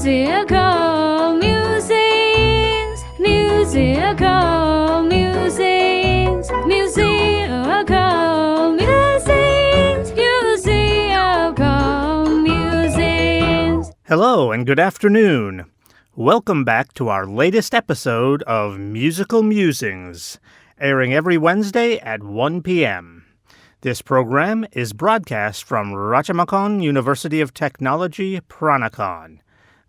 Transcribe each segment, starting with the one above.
Musical musings, musical musings, musical musings, musical musings. Hello and good afternoon. Welcome back to our latest episode of Musical Musings, airing every Wednesday at 1 p.m. This program is broadcast from Ratchamakon University of Technology, Pranakon.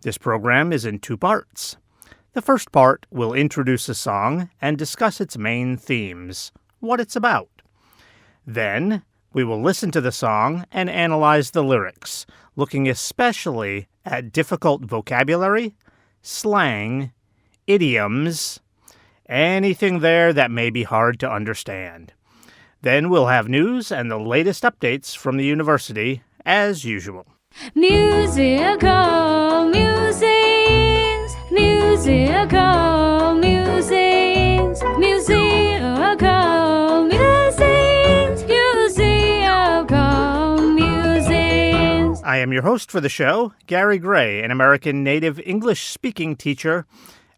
This program is in two parts. The first part will introduce a song and discuss its main themes, what it's about. Then, we will listen to the song and analyze the lyrics, looking especially at difficult vocabulary, slang, idioms, anything there that may be hard to understand. Then we'll have news and the latest updates from the university, as usual. Musical musings, musical musings, musical musings, musical musings. I am your host for the show, Gary Gray, an American native English-speaking teacher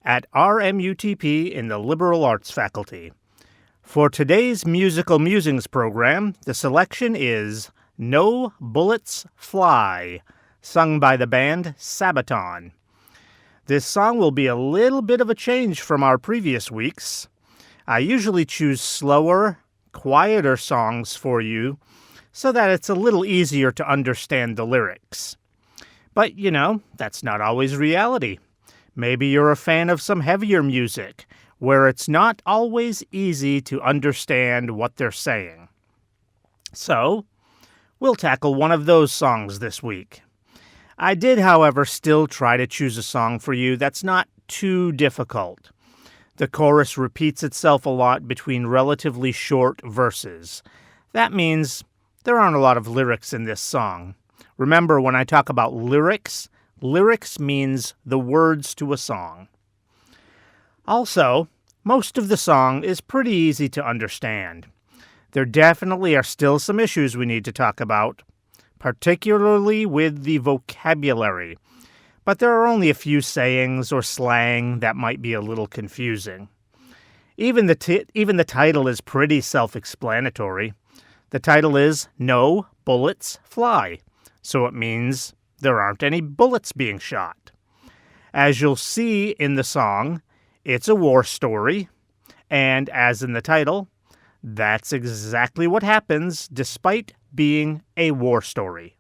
at RMUTP in the Liberal Arts faculty. For today's Musical Musings program, the selection is No Bullets Fly, sung by the band Sabaton. This song will be a little bit of a change from our previous weeks. I usually choose slower, quieter songs for you so that it's a little easier to understand the lyrics. But, that's not always reality. Maybe you're a fan of some heavier music, where it's not always easy to understand what they're saying. So, we'll tackle one of those songs this week. I did, however, still try to choose a song for you that's not too difficult. The chorus repeats itself a lot between relatively short verses. That means there aren't a lot of lyrics in this song. Remember, when I talk about lyrics means the words to a song. Also, most of the song is pretty easy to understand. There definitely are still some issues we need to talk about, particularly with the vocabulary, but there are only a few sayings or slang that might be a little confusing. Even the title is pretty self-explanatory. The title is No Bullets Fly, so it means there aren't any bullets being shot. As you'll see in the song, it's a war story, and as in the title, that's exactly what happens despite being a war story.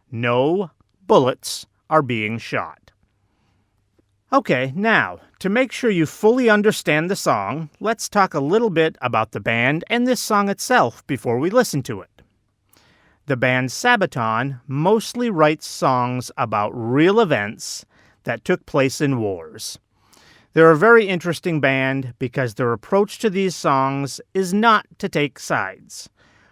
No bullets are being shot. Okay, now, to make sure you fully understand the song, let's talk a little bit about the band and this song itself before we listen to it. The band Sabaton mostly writes songs about real events that took place in wars. They're a very interesting band because their approach to these songs is not to take sides.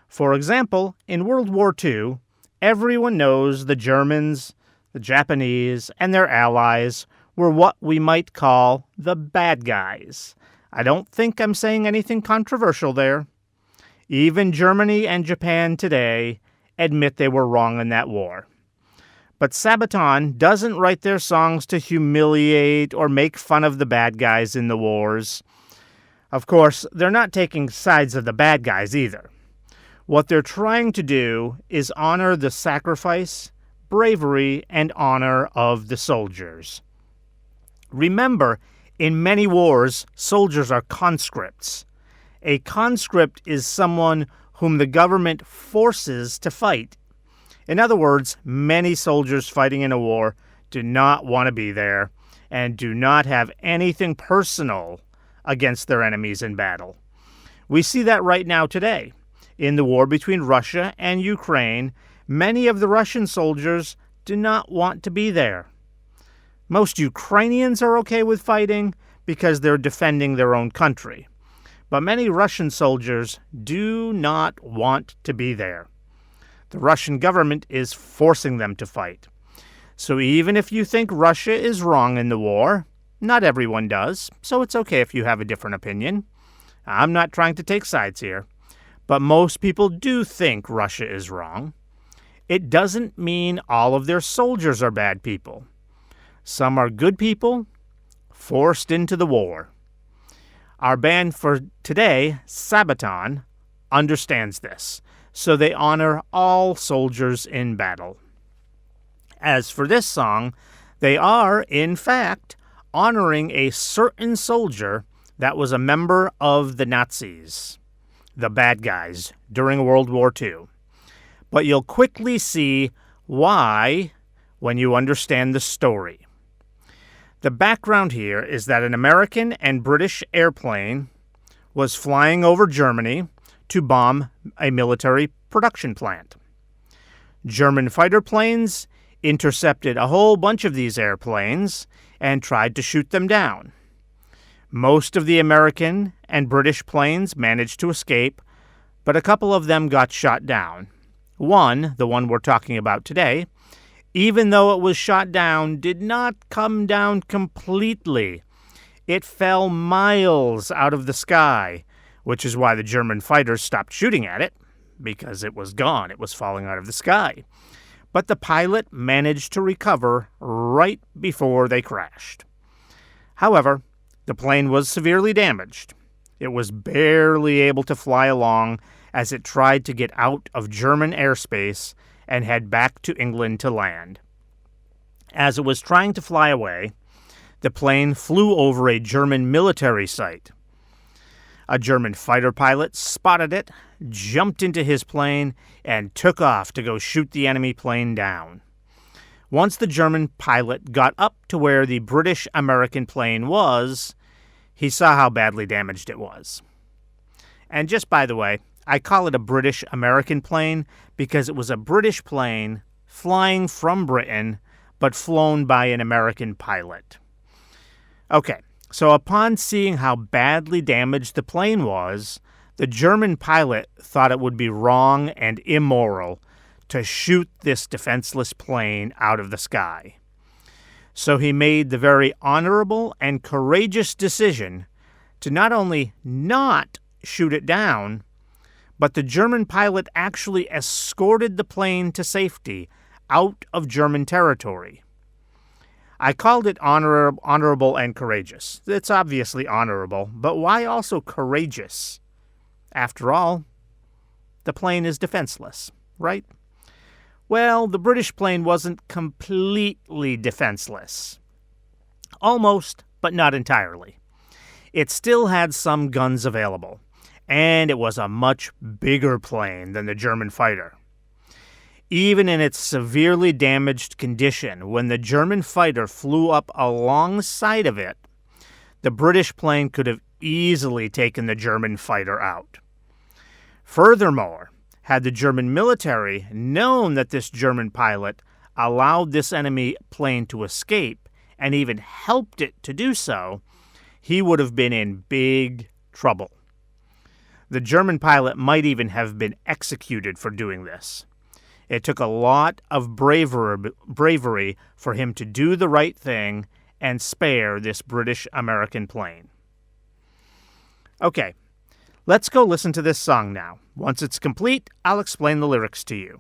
For example, in World War II, everyone knows the Germans, the Japanese, and their allies were what we might call the bad guys. I don't think I'm saying anything controversial there. Even Germany and Japan today admit they were wrong in that war. But Sabaton doesn't write their songs to humiliate or make fun of the bad guys in the wars. Of course, they're not taking sides of the bad guys either. What they're trying to do is honor the sacrifice, bravery, and honor of the soldiers. Remember, in many wars, soldiers are conscripts. A conscript is someone whom the government forces to fight. In other words, many soldiers fighting in a war do not want to be there and do not have anything personal against their enemies in battle. We see that right now today. In the war between Russia and Ukraine, many of the Russian soldiers do not want to be there. Most Ukrainians are okay with fighting because they're defending their own country. But many Russian soldiers do not want to be there. The Russian government is forcing them to fight. So even if you think Russia is wrong in the war, not everyone does, so it's okay if you have a different opinion. I'm not trying to take sides here, but most people do think Russia is wrong. It doesn't mean all of their soldiers are bad people. Some are good people forced into the war. Our band for today, Sabaton, understands this, so they honor all soldiers in battle. As for this song, they are, in fact, honoring a certain soldier that was a member of the Nazis, the bad guys, during World War II. But you'll quickly see why when you understand the story. The background here is that an American and British airplane was flying over Germany to bomb a military production plant. German fighter planes intercepted a whole bunch of these airplanes and tried to shoot them down. Most of the American and British planes managed to escape, but a couple of them got shot down. One, the one we're talking about today, even though it was shot down, did not come down completely. It fell miles out of the sky, which is why the German fighters stopped shooting at it, because it was gone. It was falling out of the sky. But the pilot managed to recover right before they crashed. However, the plane was severely damaged. It was barely able to fly along as it tried to get out of German airspace and head back to England to land. As it was trying to fly away, the plane flew over a German military site. A German fighter pilot spotted it, jumped into his plane, and took off to go shoot the enemy plane down. Once the German pilot got up to where the British-American plane was, he saw how badly damaged it was. And just by the way, I call it a British-American plane because it was a British plane flying from Britain, but flown by an American pilot. Okay, so upon seeing how badly damaged the plane was, the German pilot thought it would be wrong and immoral to shoot this defenseless plane out of the sky. So he made the very honorable and courageous decision to not only not shoot it down, but the German pilot actually escorted the plane to safety out of German territory. I called it honorable and courageous. It's obviously honorable, but why also courageous? After all, the plane is defenseless, right? Well, the British plane wasn't completely defenseless. Almost, but not entirely. It still had some guns available, and it was a much bigger plane than the German fighter. Even in its severely damaged condition, when the German fighter flew up alongside of it, the British plane could have easily taken the German fighter out. Furthermore, had the German military known that this German pilot allowed this enemy plane to escape and even helped it to do so, he would have been in big trouble. The German pilot might even have been executed for doing this. It took a lot of bravery for him to do the right thing and spare this British-American plane. Okay, let's go listen to this song now. Once it's complete, I'll explain the lyrics to you.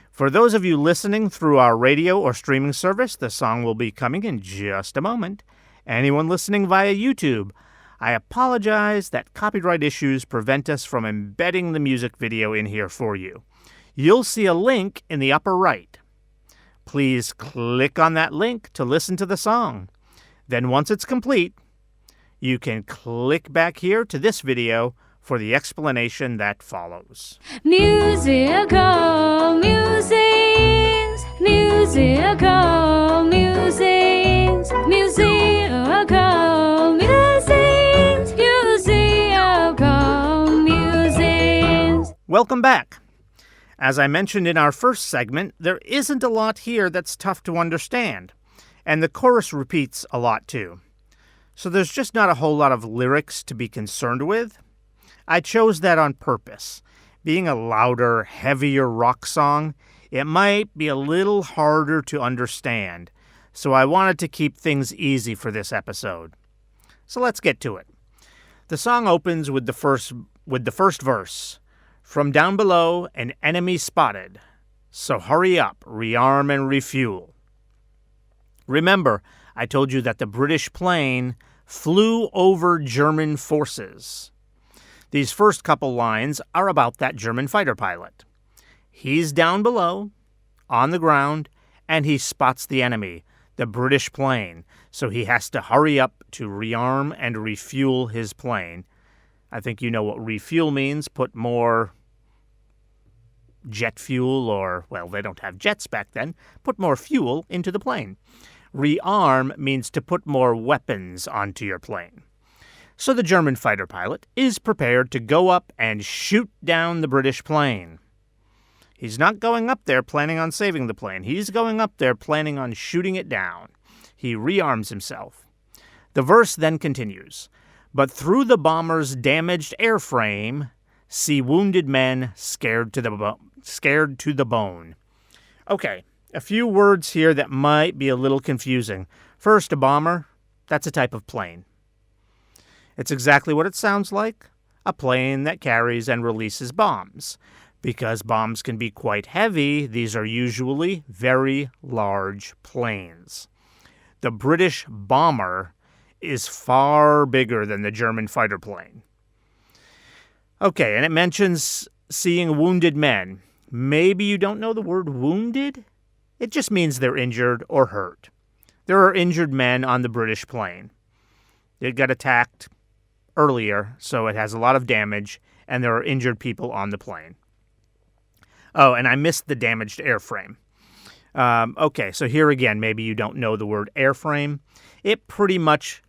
For those of you listening through our radio or streaming service, the song will be coming in just a moment. Anyone listening via YouTube, I apologize that copyright issues prevent us from embedding the music video in here for you. You'll see a link in the upper right. Please click on that link to listen to the song. Then once it's complete, you can click back here to this video for the explanation that follows. Musical musings, musical musings, musical musings, musical musings. Welcome back. As I mentioned in our first segment, there isn't a lot here that's tough to understand, and the chorus repeats a lot too. So there's just not a whole lot of lyrics to be concerned with. I chose that on purpose. Being a louder, heavier rock song, it might be a little harder to understand, so I wanted to keep things easy for this episode. So let's get to it. The song opens with the first verse. From down below, an enemy spotted. So hurry up, rearm and refuel. Remember, I told you that the British plane flew over German forces. These first couple lines are about that German fighter pilot. He's down below, on the ground, and he spots the enemy, the British plane, so he has to hurry up to rearm and refuel his plane. I think you know what refuel means. Put more jet fuel, or, well, they don't have jets back then. Put more fuel into the plane. Rearm means to put more weapons onto your plane. So the German fighter pilot is prepared to go up and shoot down the British plane. He's not going up there planning on saving the plane. He's going up there planning on shooting it down. He rearms himself. The verse then continues. But through the bomber's damaged airframe, see wounded men scared to the bone. Okay, a few words here that might be a little confusing. First, a bomber, that's a type of plane. It's exactly what it sounds like, a plane that carries and releases bombs. Because bombs can be quite heavy, these are usually very large planes. The British bomber is far bigger than the German fighter plane. Okay, and it mentions seeing wounded men. Maybe you don't know the word wounded? It just means they're injured or hurt. There are injured men on the British plane. It got attacked earlier, so it has a lot of damage, and there are injured people on the plane. Oh, and I missed the damaged airframe. Okay, so here again, maybe you don't know the word airframe. It pretty much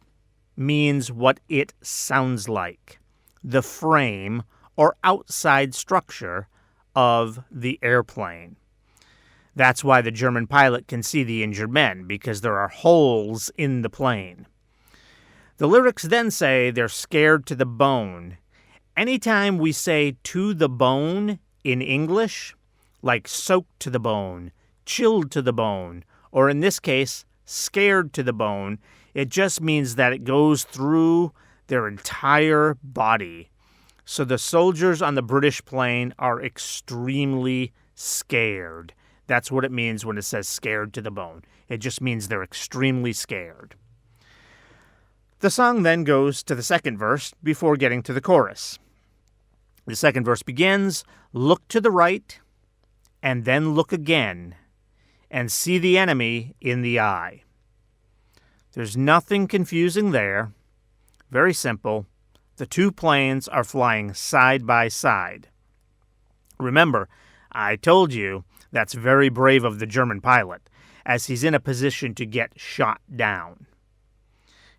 means what it sounds like. The frame or outside structure of the airplane. That's why the German pilot can see the injured men, because there are holes in the plane. The lyrics then say they're scared to the bone. Anytime we say to the bone in English, like soaked to the bone, chilled to the bone, or in this case, scared to the bone, it just means that it goes through their entire body. So the soldiers on the British plane are extremely scared. That's what it means when it says scared to the bone. It just means they're extremely scared. The song then goes to the second verse before getting to the chorus. The second verse begins, look to the right, and then look again, and see the enemy in the eye. There's nothing confusing there. Very simple. The two planes are flying side by side. Remember, I told you that's very brave of the German pilot, as he's in a position to get shot down.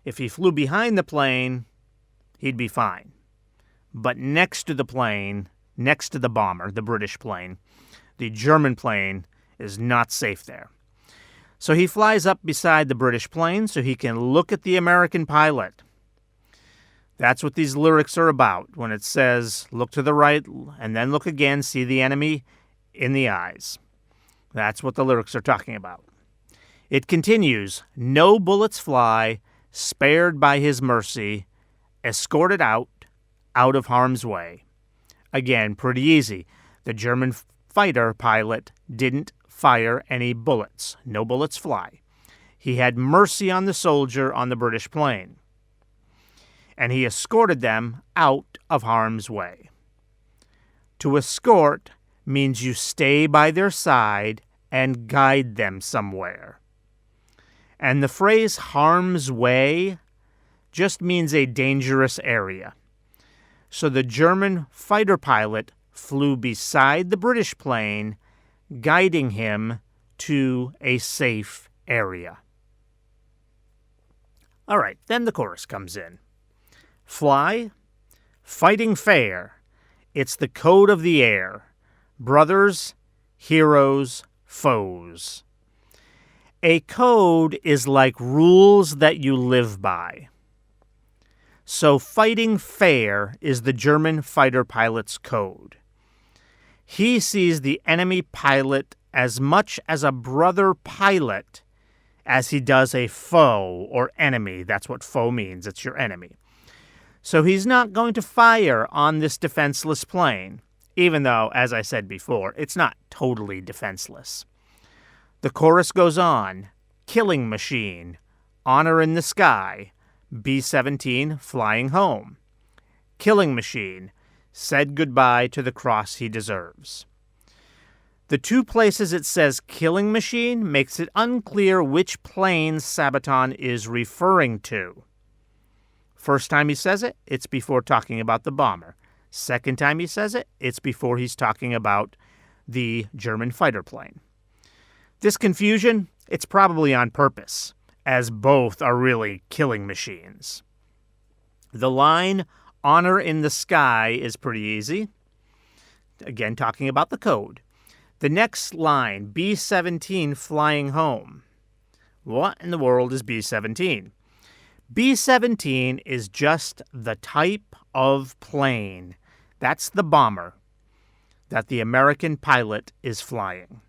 If he flew behind the plane, he'd be fine. But next to the plane, next to the bomber, the British plane, the German plane is not safe there. So he flies up beside the British plane so he can look at the American pilot. That's what these lyrics are about when it says, look to the right and then look again, see the enemy in the eyes. That's what the lyrics are talking about. It continues, no bullets fly, spared by his mercy, escorted out of harm's way. Again, pretty easy. The German fighter pilot didn't fire any bullets. No bullets fly. He had mercy on the soldier on the British plane. And he escorted them out of harm's way. To escort means you stay by their side and guide them somewhere. And the phrase harm's way just means a dangerous area. So the German fighter pilot flew beside the British plane, guiding him to a safe area. All right, then the chorus comes in. Fly, fighting fair, it's the code of the air. Brothers, heroes, foes. A code is like rules that you live by. So fighting fair is the German fighter pilot's code. He sees the enemy pilot as much as a brother pilot as he does a foe or enemy. That's what foe means. It's your enemy. So he's not going to fire on this defenseless plane, even though, as I said before, it's not totally defenseless. The chorus goes on, killing machine. Honor in the sky. B-17 flying home. Killing machine. Said goodbye to the cross he deserves. The two places it says killing machine makes it unclear which plane Sabaton is referring to. First time he says it, it's before talking about the bomber. Second time he says it, it's before he's talking about the German fighter plane. This confusion, it's probably on purpose, as both are really killing machines. The line, honor in the sky, is pretty easy. Again, talking about the code. The next line, B-17 flying home. What in the world is B-17? B-17 is just the type of plane. That's the bomber that the American pilot is flying.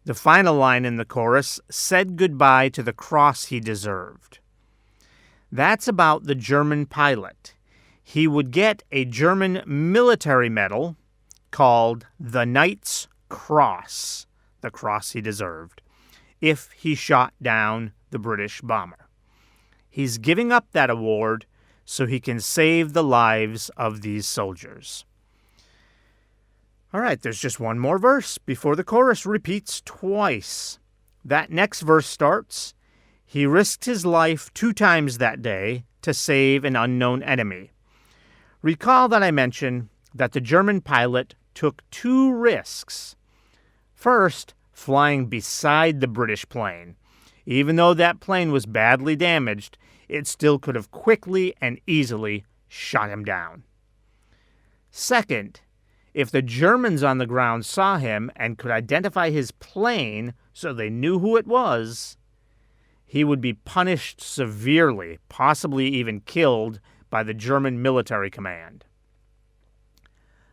The final line in the chorus said goodbye to the cross he deserved. That's about the German pilot. He would get a German military medal called the Knight's Cross, the cross he deserved, if he shot down the British bomber. He's giving up that award so he can save the lives of these soldiers. All right, there's just one more verse before the chorus repeats twice. That next verse starts, he risked his life 2 times that day to save an unknown enemy. Recall that I mentioned that the German pilot took 2 risks. First, flying beside the British plane. Even though that plane was badly damaged, it still could have quickly and easily shot him down. Second, if the Germans on the ground saw him and could identify his plane so they knew who it was, he would be punished severely, possibly even killed by the German military command.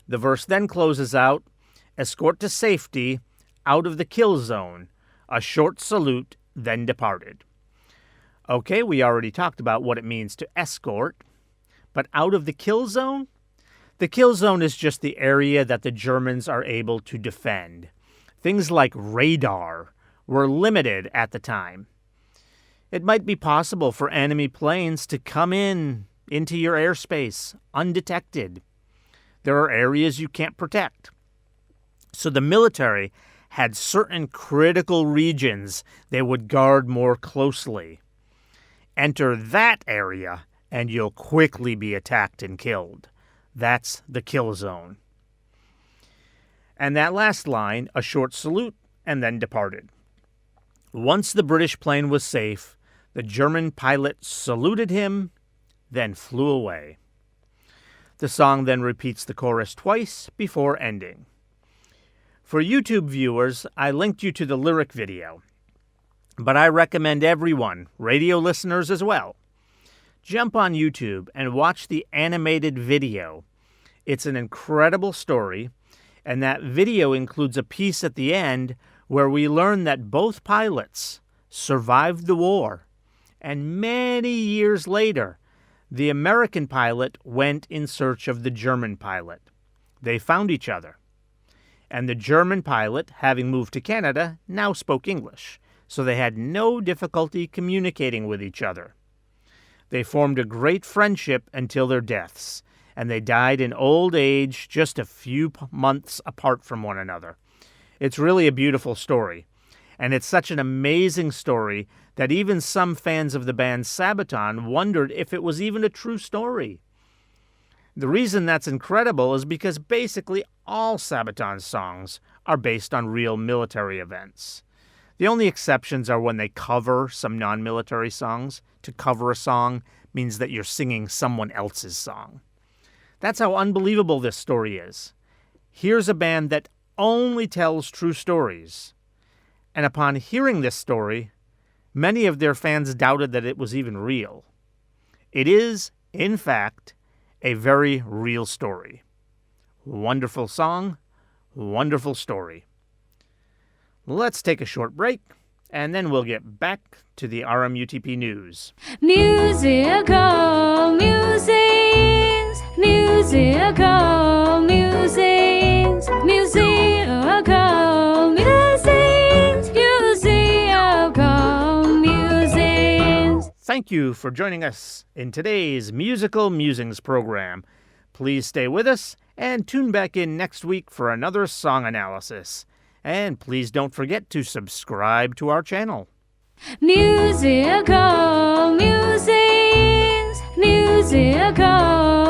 The verse then closes out, escort to safety, out of the kill zone, a short salute, then departed. Okay, we already talked about what it means to escort, but out of the kill zone? The kill zone is just the area that the Germans are able to defend. Things like radar were limited at the time. It might be possible for enemy planes to come into your airspace undetected. There are areas you can't protect. So the military had certain critical regions they would guard more closely. Enter that area, and you'll quickly be attacked and killed. That's the kill zone. And that last line, a short salute, and then departed. Once the British plane was safe, the German pilot saluted him, then flew away. The song then repeats the chorus twice before ending. For YouTube viewers, I linked you to the lyric video, but I recommend everyone, radio listeners as well, jump on YouTube and watch the animated video. It's an incredible story, and that video includes a piece at the end where we learn that both pilots survived the war, and many years later, the American pilot went in search of the German pilot. They found each other. And the German pilot, having moved to Canada, now spoke English, so they had no difficulty communicating with each other. They formed a great friendship until their deaths, and they died in old age just a few months apart from one another. It's really a beautiful story, and it's such an amazing story that even some fans of the band Sabaton wondered if it was even a true story. The reason that's incredible is because basically all Sabaton songs are based on real military events. The only exceptions are when they cover some non-military songs. To cover a song means that you're singing someone else's song. That's how unbelievable this story is. Here's a band that only tells true stories. And upon hearing this story, many of their fans doubted that it was even real. It is, in fact, a very real story. Wonderful song, wonderful story. Let's take a short break, and then we'll get back to the RMUTP news. Musical musings, musical musings, musical musings, musical thank you for joining us in today's Musical Musings program. Please stay with us and tune back in next week for another song analysis. And please don't forget to subscribe to our channel. Musical musings, musical